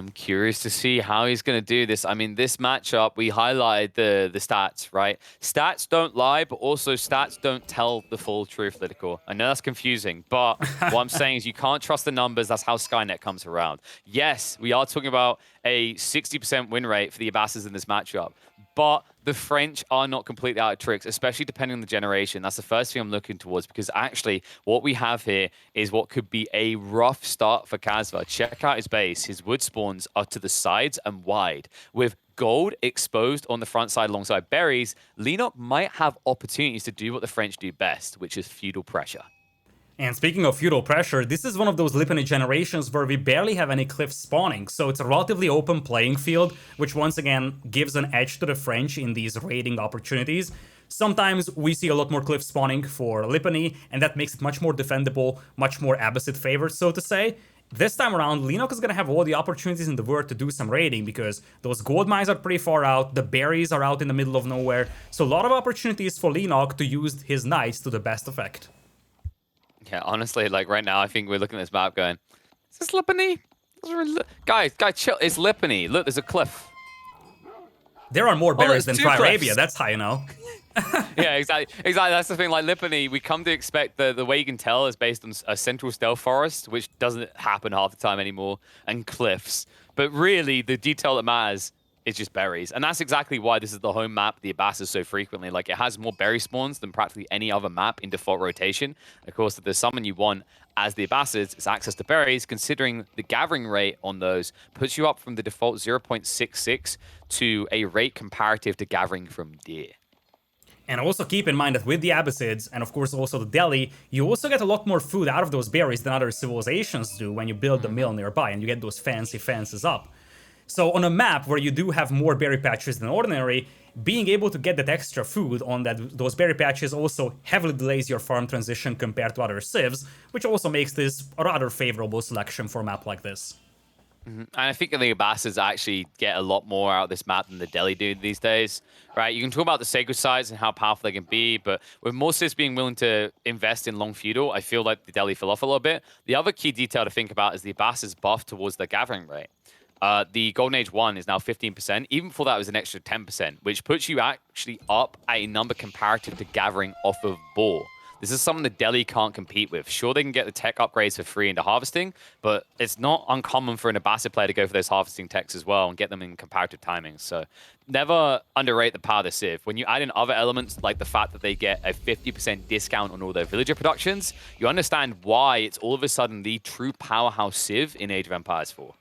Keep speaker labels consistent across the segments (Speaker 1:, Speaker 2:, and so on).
Speaker 1: I'm curious to see how he's going to do this. I mean, this matchup, we highlighted the stats, right? Stats don't lie, but also stats don't tell the full truth, Lidakor. I know that's confusing, but what I'm saying is you can't trust the numbers. That's how Skynet comes around. Yes, we are talking about a 60% win rate for the Abbasses in this matchup, but the French are not completely out of tricks, especially depending on the generation. That's the first thing I'm looking towards, because actually what we have here is what could be a rough start for Kasva. Check out his base. His wood spawns are to the sides and wide. With gold exposed on the front side alongside berries, Leenock might have opportunities to do what the French do best, which is feudal pressure.
Speaker 2: And speaking of feudal pressure, this is one of those Lipany generations where we barely have any cliffs spawning, so it's a relatively open playing field, which once again gives an edge to the French in these raiding opportunities. Sometimes we see a lot more cliff spawning for Lipany, and that makes it much more defendable, much more Abbasid favored, so to say. This time around, Leenock is going to have all the opportunities in the world to do some raiding, because those gold mines are pretty far out, the berries are out in the middle of nowhere, so a lot of opportunities for Leenock to use his knights to the best effect.
Speaker 1: Yeah, honestly, like right now, I think we're looking at this map going, is this Lipany? Guys, chill. It's Lipany. Look, there's a cliff.
Speaker 2: There are more berries than Tri-Arabia,
Speaker 1: cliffs.
Speaker 2: that's how you know.
Speaker 1: Yeah, exactly. That's the thing. Like Lipany, we come to expect the way you can tell is based on a central stealth forest, which doesn't happen half the time anymore, and cliffs. But really, the detail that matters is just berries. And that's exactly why this is the home map the Abbasses so frequently. Like, it has more berry spawns than practically any other map in default rotation. Of course, if there's someone you want as the Abbasses, it's access to berries, considering the gathering rate on those puts you up from the default 0.66 to a rate comparative to gathering from deer.
Speaker 2: And also keep in mind that with the Abbasids, and of course also the Delhi, you also get a lot more food out of those berries than other civilizations do when you build the mill nearby, and you get those fancy fences up. So on a map where you do have more berry patches than ordinary, being able to get that extra food on those berry patches also heavily delays your farm transition compared to other civs, which also makes this a rather favorable selection for a map like this.
Speaker 1: And I think the Abbasses actually get a lot more out of this map than the Delhi do these days, right? You can talk about the sacred sites and how powerful they can be, but with more civs being willing to invest in long feudal, I feel like the Delhi fell off a little bit. The other key detail to think about is the Abbasses buff towards the gathering rate. The Golden Age 1 is now 15%. Even before that, it was an extra 10%, which puts you actually up at a number comparative to gathering off of boar. This is something the Delhi can't compete with. Sure, they can get the tech upgrades for free into harvesting, but it's not uncommon for an Abbassid player to go for those harvesting techs as well and get them in comparative timings. So never underrate the power of the Civ. When you add in other elements, like the fact that they get a 50% discount on all their villager productions, you understand why it's all of a sudden the true powerhouse Civ in Age of Empires 4.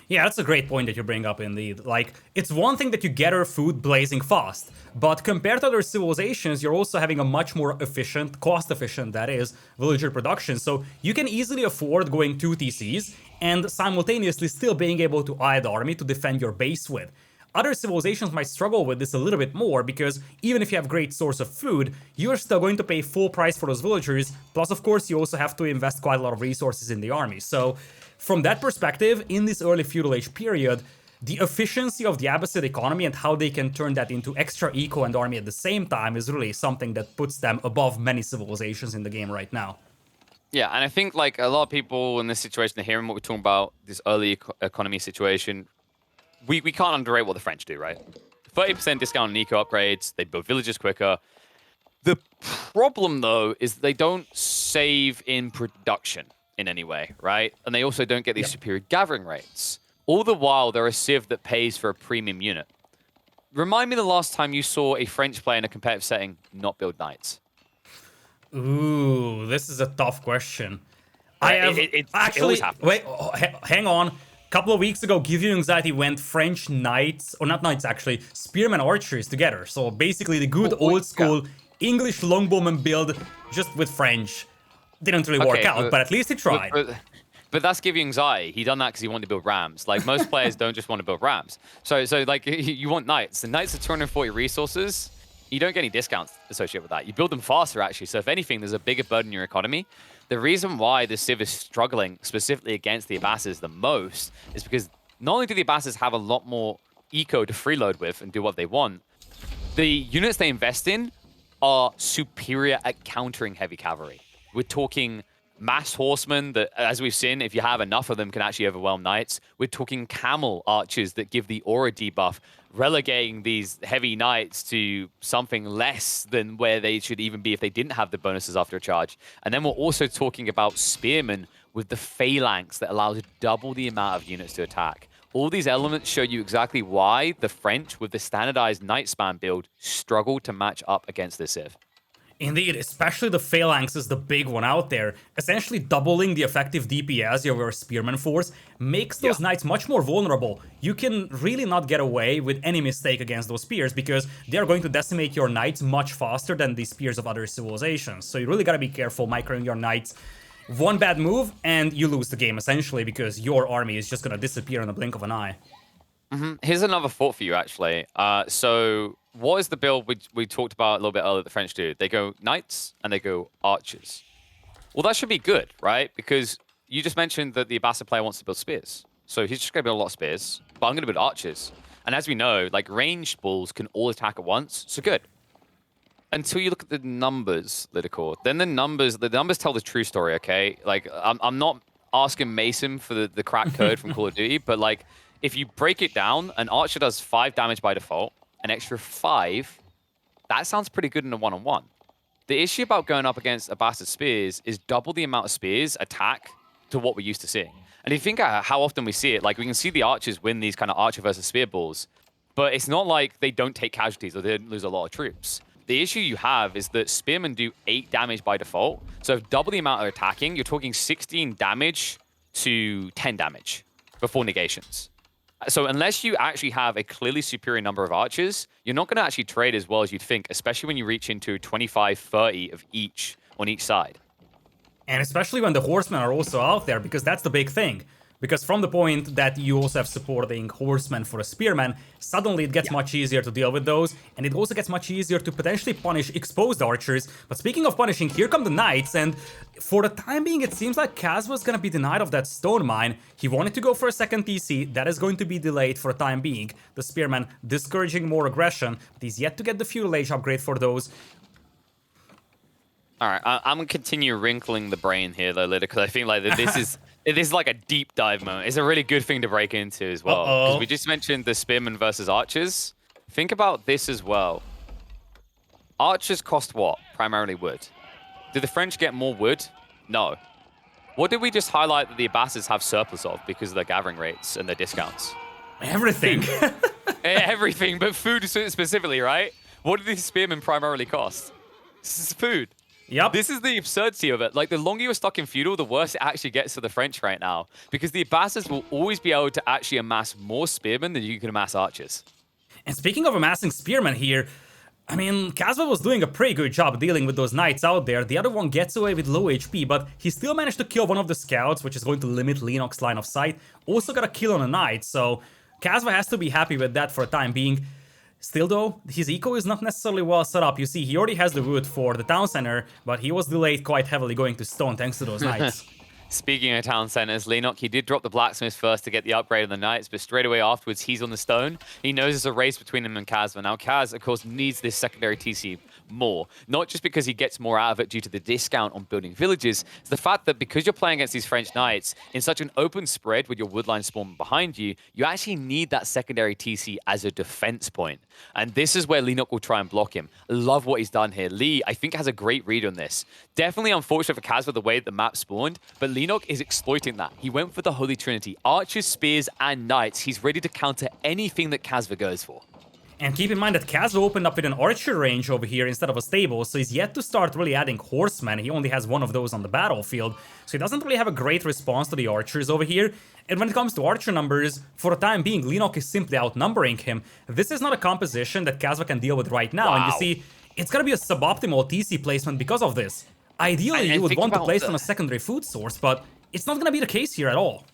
Speaker 2: Yeah, that's a great point that you bring up, indeed. Like, it's one thing that you gather food blazing fast, but compared to other civilizations, you're also having a much more efficient, cost-efficient, that is, villager production, so you can easily afford going 2 TCs and simultaneously still being able to eye the army to defend your base with. Other civilizations might struggle with this a little bit more, because even if you have great source of food, you're still going to pay full price for those villagers, plus of course you also have to invest quite a lot of resources in the army, so from that perspective, in this early feudal age period, the efficiency of the Abbasid economy and how they can turn that into extra eco and army at the same time is really something that puts them above many civilizations in the game right now.
Speaker 1: Yeah, and I think like a lot of people in this situation, they're hearing what we're talking about, this early economy situation. We can't underrate what the French do, right? 30% discount on eco upgrades, they build villages quicker. The problem, though, is they don't save in production in any way, right? And they also don't get these superior gathering rates. All the while, they're a civ that pays for a premium unit. Remind me the last time you saw a French player in a competitive setting not build knights.
Speaker 2: Ooh, this is a tough question.
Speaker 1: It always happens.
Speaker 2: Wait, hang on. A couple of weeks ago, Give You Anxiety went French knights, or not knights actually, spearmen archers together. So basically the good old school English longbowman build just with French. Didn't really work out, but at least he tried.
Speaker 1: But that's Give You Anxiety. He done that because he wanted to build rams. Like, most players don't just want to build rams. So like, you want knights. The knights are 240 resources. You don't get any discounts associated with that. You build them faster, actually. So if anything, there's a bigger burden in your economy. The reason why the Civ is struggling specifically against the Abbasses the most is because not only do the Abbasses have a lot more eco to freeload with and do what they want, the units they invest in are superior at countering heavy cavalry. We're talking mass horsemen that, as we've seen, if you have enough of them, can actually overwhelm knights. We're talking camel archers that give the aura debuff, relegating these heavy knights to something less than where they should even be if they didn't have the bonuses after a charge. And then we're also talking about spearmen with the phalanx that allows double the amount of units to attack. All these elements show you exactly why the French, with the standardized knight span build, struggle to match up against this Civ.
Speaker 2: Indeed, especially the Phalanx is the big one out there. Essentially doubling the effective DPS of your Spearman force makes those knights much more vulnerable. You can really not get away with any mistake against those spears because they are going to decimate your knights much faster than the spears of other civilizations. So you really gotta be careful microing your knights. One bad move and you lose the game essentially because your army is just gonna disappear in the blink of an eye.
Speaker 1: Here's another thought for you, actually. So what is the build we talked about a little bit earlier the French do? They go knights and they go archers. Well, that should be good, right? Because you just mentioned that the Abbasid player wants to build spears. So he's just going to build a lot of spears, but I'm going to build archers. And as we know, like ranged bulls can all attack at once, so good. Until you look at the numbers, Lidakor. Then the numbers tell the true story, okay? Like, I'm not asking Mason for the crack code from Call of Duty, but like, if you break it down, an archer does 5 damage by default, an extra 5, that sounds pretty good in a one-on-one. The issue about going up against Abbasid spears is double the amount of spears attack to what we're used to seeing. And if you think how often we see it, like we can see the archers win these kind of archer versus spear balls, but it's not like they don't take casualties or they don't lose a lot of troops. The issue you have is that spearmen do 8 damage by default, so double the amount of attacking, you're talking 16 damage to 10 damage before negations. So unless you actually have a clearly superior number of archers, you're not going to actually trade as well as you'd think, especially when you reach into 25, 30 of each on each side.
Speaker 2: And especially when the horsemen are also out there, because that's the big thing. Because from the point that you also have supporting horsemen for a spearman, suddenly it gets much easier to deal with those, and it also gets much easier to potentially punish exposed archers. But speaking of punishing, here come the knights, and for the time being, it seems like Kasva was gonna be denied of that stone mine. He wanted to go for a second TC, that is going to be delayed for the time being. The spearman discouraging more aggression, but he's yet to get the feudal age upgrade for those.
Speaker 1: All right, I'm gonna continue wrinkling the brain here, though, Lidakor, because I think like this is like a deep dive moment. It's a really good thing to break into as well, because we just mentioned the spearmen versus archers. Think about this as well. Archers cost what? Primarily wood. Do the French get more wood? No. What did we just highlight that the Abbasids have surplus of because of their gathering rates and their discounts?
Speaker 2: Everything.
Speaker 1: Everything, but food specifically, right? What do these spearmen primarily cost? This is food.
Speaker 2: Yep.
Speaker 1: This is the absurdity of it. Like, the longer you're stuck in feudal, the worse it actually gets for the French right now. Because the Abbasids will always be able to actually amass more spearmen than you can amass archers.
Speaker 2: And speaking of amassing spearmen here, I mean, Kasva was doing a pretty good job dealing with those knights out there. The other one gets away with low HP, but he still managed to kill one of the scouts, which is going to limit Leenock's line of sight. Also got a kill on a knight, so Kasva has to be happy with that for the time being. Still though, his eco is not necessarily well set up. You see, he already has the wood for the town center, but he was delayed quite heavily going to stone thanks to those knights.
Speaker 1: Speaking of town centers, Leenock, he did drop the blacksmith first to get the upgrade of the knights, but straight away afterwards, he's on the stone. He knows there's a race between him and Kasva. Now, Kaz, of course, needs this secondary TC more. Not just because he gets more out of it due to the discount on building villages, it's the fact that because you're playing against these French knights in such an open spread with your woodline spawn behind you, you actually need that secondary TC as a defense point. And this is where Leenock will try and block him. I love what he's done here. Lee, I think, has a great read on this. Definitely unfortunate for Kasva the way the map spawned, but Leenock is exploiting that. He went for the Holy Trinity. Archers, spears, and knights. He's ready to counter anything that Kasva goes for.
Speaker 2: And keep in mind that Kasva opened up with an archer range over here instead of a stable, so he's yet to start really adding horsemen. He only has one of those on the battlefield, so he doesn't really have a great response to the archers over here. And when it comes to archer numbers, for the time being, Leenock is simply outnumbering him. This is not a composition that Kasva can deal with right now, and you see, it's gonna be a suboptimal TC placement because of this. Ideally, you would want to place on a secondary food source, but it's not gonna be the case here at all.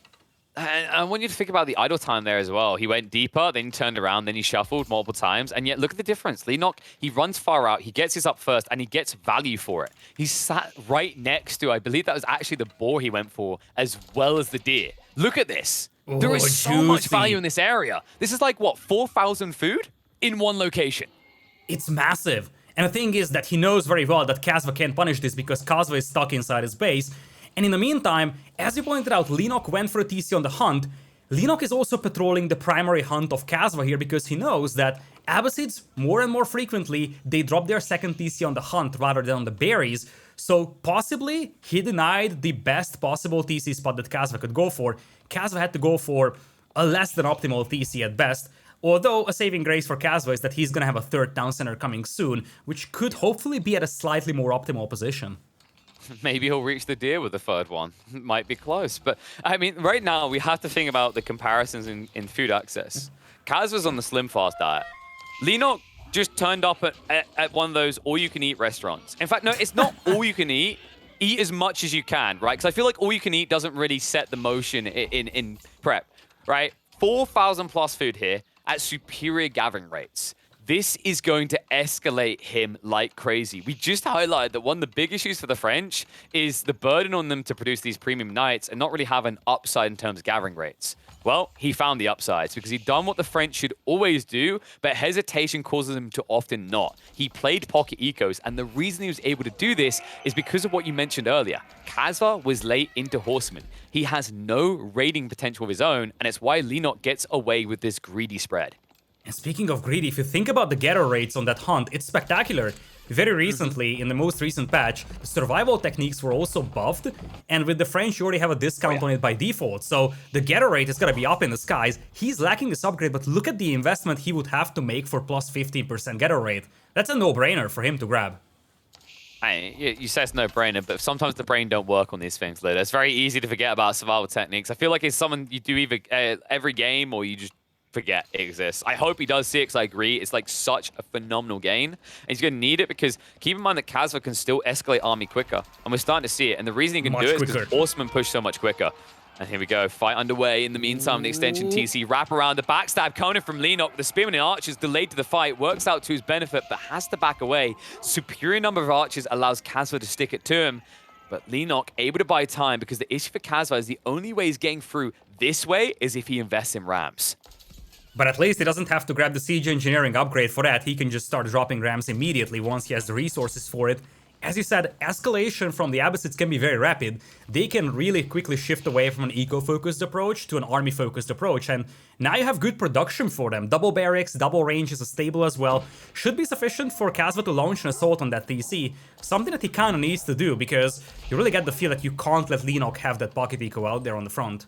Speaker 1: And I want you to think about the idle time there as well. He went deeper, then he turned around, then he shuffled multiple times, and yet look at the difference. Leenock, he runs far out, he gets his up first, and he gets value for it. He sat right next to, I believe that was actually the boar he went for, as well as the deer. Look at this. There is so much value in this area. This is like, what, 4,000 food in one location?
Speaker 2: It's massive. And the thing is that he knows very well that Kasva can't punish this because Kasva is stuck inside his base. And in the meantime, as you pointed out, Leenock went for a TC on the hunt. Leenock is also patrolling the primary hunt of Kasva here because he knows that Abbasids, more and more frequently, they drop their second TC on the hunt rather than on the berries. So possibly, he denied the best possible TC spot that Kasva could go for. Kasva had to go for a less than optimal TC at best. Although a saving grace for Kasva is that he's gonna have a third town center coming soon, which could hopefully be at a slightly more optimal position.
Speaker 1: Maybe he'll reach the deer with the third one. Might be close. But, I mean, right now, we have to think about the comparisons in food access. Kasva's on the Slim Fast diet. Leenock just turned up at one of those all-you-can-eat restaurants. In fact, no, it's not all-you-can-eat. Eat as much as you can, right? Because I feel like all-you-can-eat doesn't really set the motion in prep, right? 4,000 plus food here at superior gathering rates. This is going to escalate him like crazy. We just highlighted that one of the big issues for the French is the burden on them to produce these premium knights and not really have an upside in terms of gathering rates. Well, he found the upsides because he'd done what the French should always do, but hesitation causes him to often not. He played pocket ecos, and the reason he was able to do this is because of what you mentioned earlier. Kasva was late into Horseman. He has no raiding potential of his own, and it's why Leenock gets away with this greedy spread.
Speaker 2: And speaking of greedy, if you think about the getter rates on that hunt, it's spectacular. Very recently, in the most recent patch, the survival techniques were also buffed, and with the French, you already have a discount on it by default, so the getter rate is gonna be up in the skies. He's lacking this upgrade, but look at the investment he would have to make for plus 15% getter rate. That's a no-brainer for him to grab.
Speaker 1: You say it's no-brainer, but sometimes the brain don't work on these things, Lid. It's very easy to forget about survival techniques. I feel like it's something you do either every game or you just forget it exists. I hope he does see it because I agree. It's like such a phenomenal gain. And he's going to need it because keep in mind that Kasva can still escalate army quicker. And we're starting to see it. And the reason he can do it is because Horsemen push so much quicker. And here we go. Fight underway. In the meantime, the extension TC wrap around the backstab coming from Leenock. The Spearman and Archers delayed to the fight. Works out to his benefit, but has to back away. Superior number of Archers allows Kasva to stick it to him. But Leenock able to buy time because the issue for Kasva is the only way he's getting through this way is if he invests in Rams.
Speaker 2: But at least he doesn't have to grab the siege engineering upgrade for that. He can just start dropping rams immediately once he has the resources for it. As you said, escalation from the Abbasids can be very rapid. They can really quickly shift away from an eco-focused approach to an army-focused approach, and now you have good production for them. Double barracks, double range is stable as well. Should be sufficient for Kasva to launch an assault on that TC, something that he kinda needs to do, because you really get the feel that you can't let Leenock have that pocket eco out there on the front.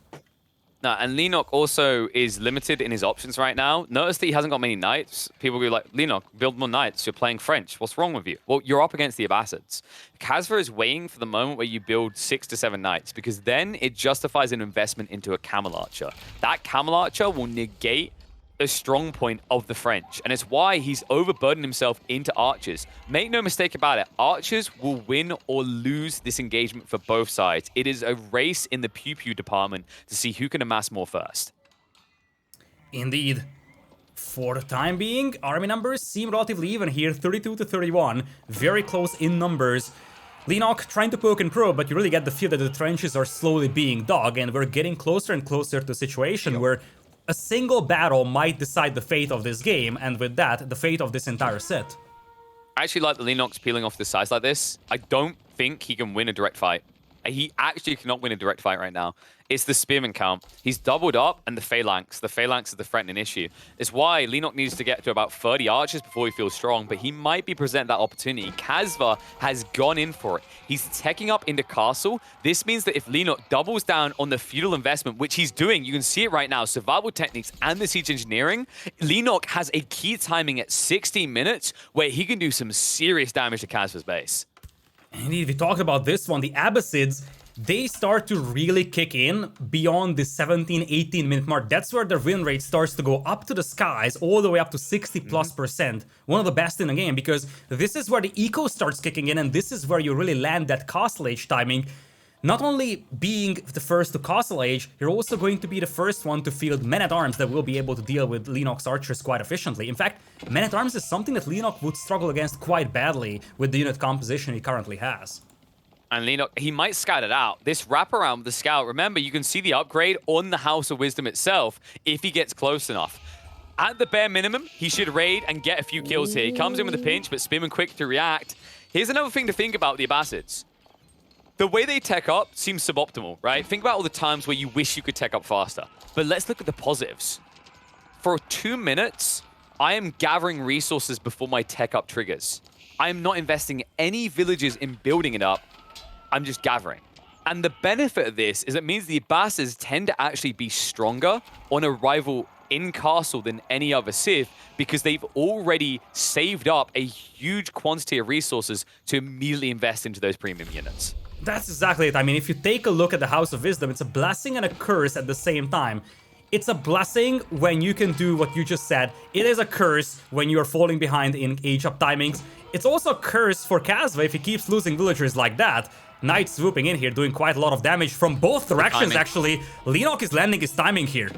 Speaker 1: No, and Leenock also is limited in his options right now. Notice that he hasn't got many knights. People go like, Leenock, build more knights. You're playing French. What's wrong with you? Well, you're up against the Abbasids. Kasva is waiting for the moment where you build 6 to 7 knights, because then it justifies an investment into a camel archer. That camel archer will negate a strong point of the French, and it's why he's overburdened himself into archers. Make no mistake about it, archers will win or lose this engagement for both sides. It is a race in the pew-pew department to see who can amass more first.
Speaker 2: Indeed. For the time being, army numbers seem relatively even here, 32 to 31, very close in numbers. Leenock trying to poke and probe, but you really get the feel that the trenches are slowly being dug, and we're getting closer and closer to a situation where a single battle might decide the fate of this game, and with that, the fate of this entire set.
Speaker 1: I actually like the Leenock's peeling off the sides like this. I don't think he can win a direct fight. He actually cannot win a direct fight right now. It's the Spearman count. He's doubled up, and the Phalanx. The Phalanx is the threatening issue. It's why Leenock needs to get to about 30 archers before he feels strong, but he might be presented that opportunity. Kasva has gone in for it. He's teching up into castle. This means that if Leenock doubles down on the feudal investment, which he's doing, you can see it right now, survival techniques and the siege engineering, Leenock has a key timing at 16 minutes where he can do some serious damage to Kasva's base.
Speaker 2: Indeed, we talked about this one, the Abbasids, they start to really kick in beyond the 17-18 minute mark. That's where their win rate starts to go up to the skies, all the way up to 60+%. One of the best in the game, because this is where the eco starts kicking in, and this is where you really land that Castle Age timing. Not only being the first to Castle Age, you're also going to be the first one to field Men-at-Arms that will be able to deal with Leenock's archers quite efficiently. In fact, Men-at-Arms is something that Leenock would struggle against quite badly with the unit composition he currently has.
Speaker 1: And Leenock, he might scout it out. This wraparound with the scout, remember, you can see the upgrade on the House of Wisdom itself if he gets close enough. At the bare minimum, he should raid and get a few kills here. He comes in with a pinch, but Spearman quick to react. Here's another thing to think about the Abbasids. the way they tech up seems suboptimal, right? Think about all the times where you wish you could tech up faster. But let's look at the positives. For 2 minutes, I am gathering resources before my tech up triggers. I am not investing any villages in building it up. I'm just gathering. And the benefit of this is it means the Basses tend to actually be stronger on arrival in castle than any other civ because they've already saved up a huge quantity of resources to immediately invest into those premium units.
Speaker 2: That's exactly it. I mean, if you take a look at the House of Wisdom, it's a blessing and a curse at the same time. It's a blessing when you can do what you just said. It is a curse when you are falling behind in age-up timings. It's also a curse for Kasva if he keeps losing villagers like that. Knight swooping in here, doing quite a lot of damage from both directions, actually. Leenock is landing his timing here.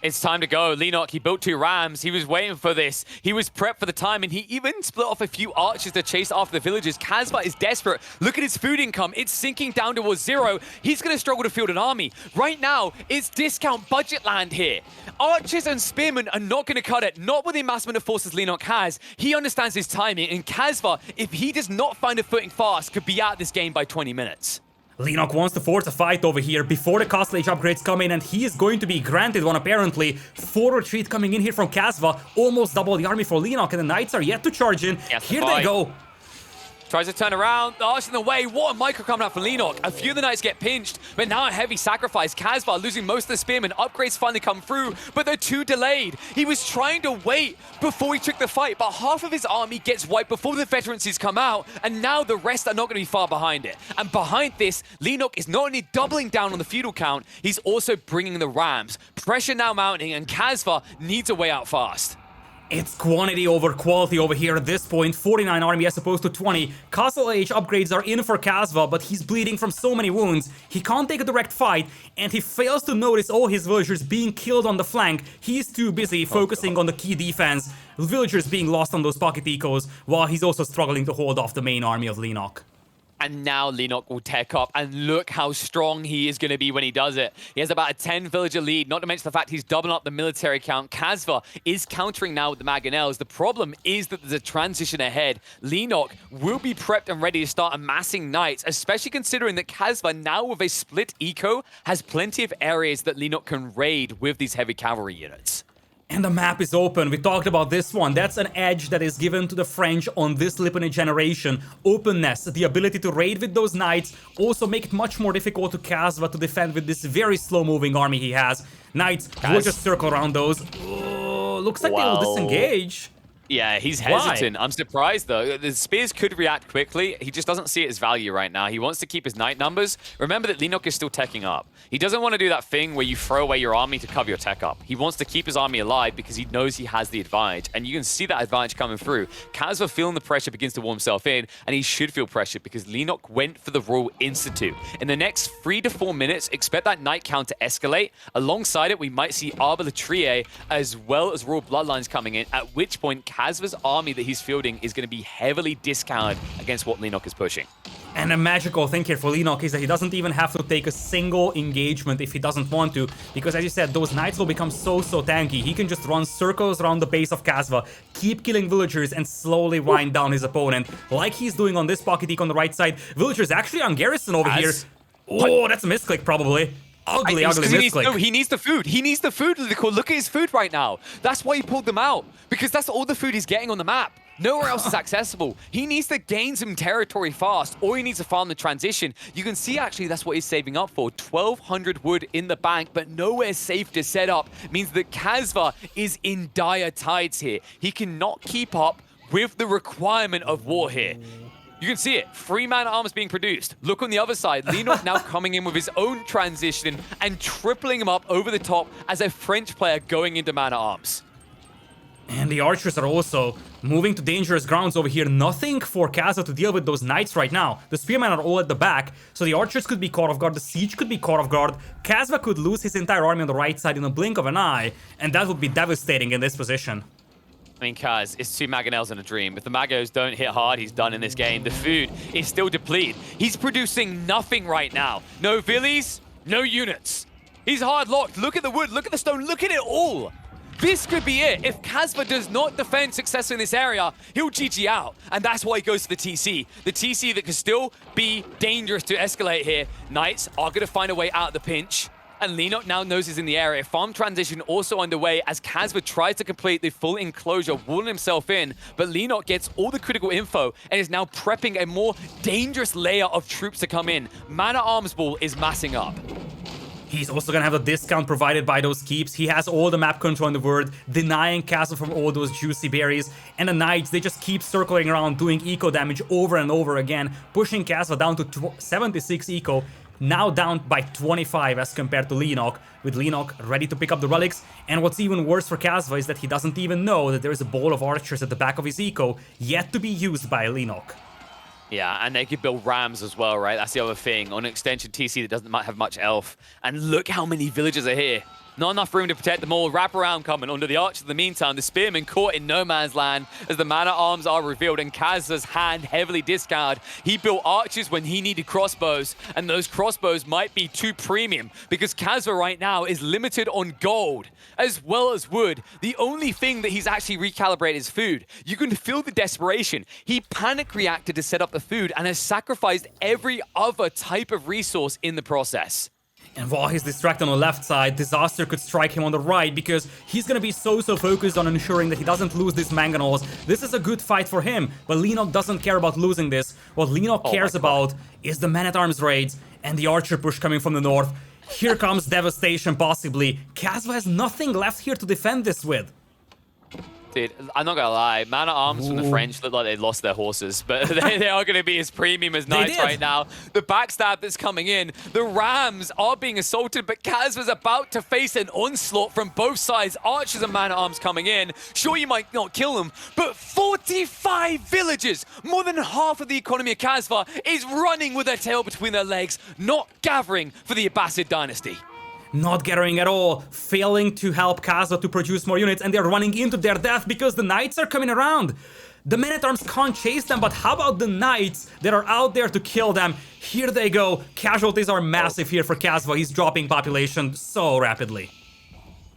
Speaker 1: It's time to go. Leenock, he built 2 rams. He was waiting for this. He was prepped for the time, and he even split off a few archers to chase after the villagers. Kasva is desperate. Look at his food income. It's sinking down towards 0. He's going to struggle to field an army. Right now, it's discount budget land here. Archers and spearmen are not going to cut it. Not with the amassment of forces Leenock has. He understands his timing, and Kasva, if he does not find a footing fast, could be out this game by 20 minutes.
Speaker 2: Leenock wants to force a fight over here before the castle age upgrades come in, and he is going to be granted one apparently. 4 retreat coming in here from Kasva, almost double the army for Leenock, and the knights are yet to charge in. Here they go.
Speaker 1: Tries to turn around. The arch in the way. What a micro coming out from Leenock. A few of the knights get pinched, but now a heavy sacrifice. Kasva losing most of the spearmen. Upgrades finally come through, but they're too delayed. He was trying to wait before he took the fight, but half of his army gets wiped before the veterancies come out, and now the rest are not going to be far behind it. And behind this, Leenock is not only doubling down on the feudal count, he's also bringing the rams. Pressure now mounting, and Kasva needs a way out fast.
Speaker 2: It's quantity over quality over here at this point. 49 army as opposed to 20. Castle age upgrades are in for Kasva, but he's bleeding from so many wounds. He can't take a direct fight, and he fails to notice all his villagers being killed on the flank. He's too busy focusing on the key defense. Villagers being lost on those pocket ecos, while he's also struggling to hold off the main army of Leenock.
Speaker 1: And now Leenock will tech up, and look how strong he is going to be when he does it. He has about a 10 villager lead, not to mention the fact he's doubling up the military count. Kasva is countering now with the Mangonels. The problem is that there's a transition ahead. Leenock will be prepped and ready to start amassing knights, especially considering that Kasva, now with a split eco, has plenty of areas that Leenock can raid with these heavy cavalry units.
Speaker 2: And the map is open. We talked about this one. That's an edge that is given to the French on this Lipony generation. Openness, the ability to raid with those knights, also make it much more difficult to Kasva to defend with this very slow-moving army he has. Knights will just circle around those. Oh, looks like they will disengage.
Speaker 1: Yeah, he's hesitant.
Speaker 2: Why?
Speaker 1: I'm surprised, though. The spears could react quickly. He just doesn't see its value right now. He wants to keep his knight numbers. Remember that Leenock is still teching up. He doesn't want to do that thing where you throw away your army to cover your tech up. He wants to keep his army alive because he knows he has the advantage, and you can see that advantage coming through. Kasva feeling the pressure begins to warm himself in, and he should feel pressure because Leenock went for the Royal Institute. In the next 3 to 4 minutes, expect that knight count to escalate. Alongside it, we might see Arbalatrier as well as Royal Bloodlines coming in, at which point Kasva's army that he's fielding is going to be heavily discounted against what Leenock is pushing.
Speaker 2: And a magical thing here for Leenock is that he doesn't even have to take a single engagement if he doesn't want to, because as you said, those knights will become so tanky. He can just run circles around the base of Kasva, keep killing villagers, and slowly wind down his opponent, like he's doing on this pocket econ on the right side. Villagers actually on garrison over here. Oh, that's a misclick probably. Ugly misclick.
Speaker 1: He needs the food. He needs the food, Lidakor. Look at his food right now. That's why he pulled them out, because that's all the food he's getting on the map. Nowhere else is accessible. He needs to gain some territory fast, or he needs to farm the transition. You can see, actually, that's what he's saving up for. 1,200 wood in the bank, but nowhere safe to set up. Means that Kasva is in dire tides here. He cannot keep up with the requirement of war here. You can see it. 3 man-at-arms being produced. Look on the other side. Leenock now coming in with his own transition and tripling him up over the top as a French player going into man-at-arms.
Speaker 2: And the archers are also moving to dangerous grounds over here. Nothing for Kasva to deal with those knights right now. The spearmen are all at the back, so the archers could be caught off guard. The siege could be caught off guard. Kasva could lose his entire army on the right side in a blink of an eye, and that would be devastating in this position.
Speaker 1: I mean, Kaz, it's 2 Mangonels and a dream. If the Magos don't hit hard, he's done in this game. The food is still depleted. He's producing nothing right now. No villies, no units. He's hard locked. Look at the wood, look at the stone, look at it all. this could be it. If Kasva does not defend successfully in this area, he'll GG out. And that's why he goes to the TC. The TC that could still be dangerous to escalate here. Knights are going to find a way out of the pinch. And Leenock now knows he's in the area. Farm transition also underway as Kasva tries to complete the full enclosure, walling himself in. But Leenock gets all the critical info and is now prepping a more dangerous layer of troops to come in. Mana Arms Ball is massing up.
Speaker 2: He's also gonna have the discount provided by those keeps. He has all the map control in the world, denying Kasva from all those juicy berries. And the Knights, they just keep circling around, doing eco damage over and over again, pushing Kasva down to 76 eco. Now down by 25 as compared to Leenock, with Leenock ready to pick up the relics. And what's even worse for Kasva is that he doesn't even know that there is a ball of archers at the back of his eco, yet to be used by Leenock.
Speaker 1: Yeah, and they could build rams as well, right? That's the other thing. On an extension TC that doesn't have much elf. And look how many villagers are here. Not enough room to protect them all. Wraparound coming onto the archers in the meantime. The spearmen caught in no man's land as the mana arms are revealed and Kasva's hand heavily discarded. He built archers when he needed crossbows, and those crossbows might be too premium because Kasva right now is limited on gold as well as wood. The only thing that he's actually recalibrated is food. You can feel the desperation. He panic reacted to set up the food and has sacrificed every other type of resource in the process.
Speaker 2: And while he's distracted on the left side, Disaster could strike him on the right because he's gonna be so focused on ensuring that he doesn't lose these mangonels. This is a good fight for him, but Leenock doesn't care about losing this. What Leenock cares about is the man-at-arms raids and the archer push coming from the north. Here comes devastation, possibly. Kasva has nothing left here to defend this with.
Speaker 1: Dude, I'm not gonna lie, Mana Arms from the French look like they lost their horses, but they are gonna be as premium as Knights right now. The backstab that's coming in, the Rams are being assaulted, but Kasva's about to face an onslaught from both sides. Archers and Mana Arms coming in. Sure, you might not kill them, but 45 villagers, more than half of the economy of Kasva, is running with their tail between their legs, not gathering for the Abbasid dynasty.
Speaker 2: Not gathering at all, failing to help Kasva to produce more units, and they're running into their death because the Knights are coming around. The men-at-arms can't chase them, but how about the Knights that are out there to kill them? Here they go. Casualties are massive here for Kasva. He's dropping population so rapidly.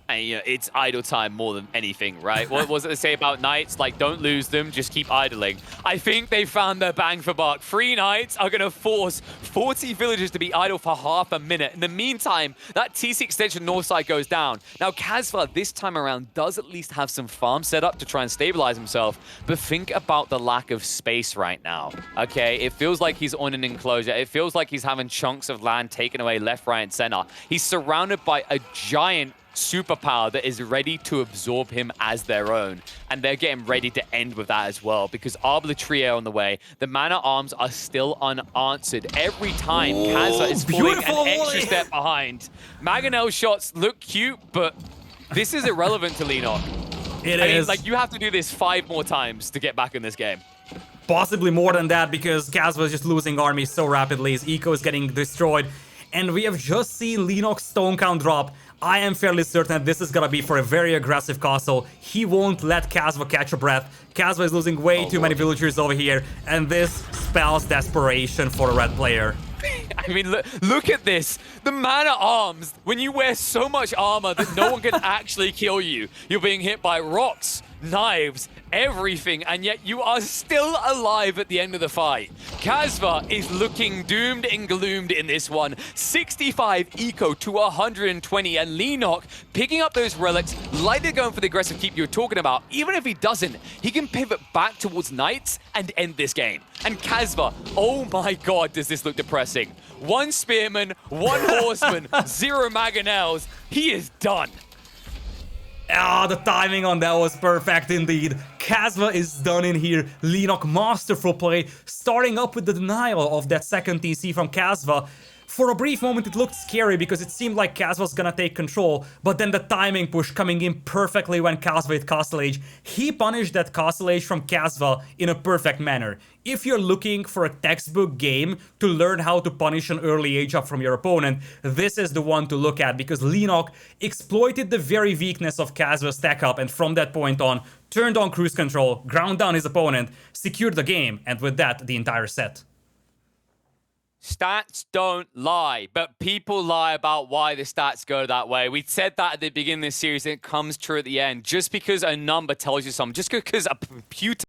Speaker 1: And, you know, it's idle time more than anything, right? What was it they say about Knights? Like, don't lose them, just keep idling. I think they found their bang for buck. 3 Knights are going to force 40 villagers to be idle for half a minute. In the meantime, that TC extension north side goes down. Now, Kasva, this time around, does at least have some farm set up to try and stabilize himself. But think about the lack of space right now, okay? It feels like he's on an enclosure. It feels like he's having chunks of land taken away left, right, and center. He's surrounded by a giant superpower that is ready to absorb him as their own. And they're getting ready to end with that as well because Arbor Trio on the way. The Mana Arms are still unanswered. Every time Kasva is falling an extra step behind. Mangonel shots look cute, but this is irrelevant to Leenock.
Speaker 2: I mean,
Speaker 1: like, you have to do this 5 more times to get back in this game.
Speaker 2: Possibly more than that because Kasva is just losing armies so rapidly. His eco is getting destroyed. And we have just seen Leenock's stone count drop. I am fairly certain that this is gonna be for a very aggressive castle. He won't let Kasva catch a breath. Kasva is losing way too many villagers over here, and this spells desperation for a red player.
Speaker 1: I mean, look at this. The Mana Arms, when you wear so much armor that no one can actually kill you, you're being hit by rocks, knives, everything, and yet you are still alive at the end of the fight. Kasva is looking doomed and gloomed in this one. 65 eco to 120, and Leenock picking up those relics, like they're going for the aggressive keep you were talking about. Even if he doesn't, he can pivot back towards Knights and end this game. And Kasva, oh my god, does this look depressing. 1 spearman, 1 horseman, 0 mangonels. He is done.
Speaker 2: Ah, the timing on that was perfect indeed. Kasva is done in here. Leenock, masterful play, starting up with the denial of that second TC from Kasva. For a brief moment it looked scary because it seemed like Kasva was gonna take control, but then the timing push coming in perfectly when Kasva hit Castle Age. He punished that Castle Age from Kasva in a perfect manner. If you're looking for a textbook game to learn how to punish an early age up from your opponent, this is the one to look at because Leenock exploited the very weakness of Kasva's stack up and from that point on, turned on cruise control, ground down his opponent, secured the game, and with that, the entire set.
Speaker 1: Stats don't lie, but people lie about why the stats go that way. We said that at the beginning of this series, and it comes true at the end. Just because a number tells you something, just because a computer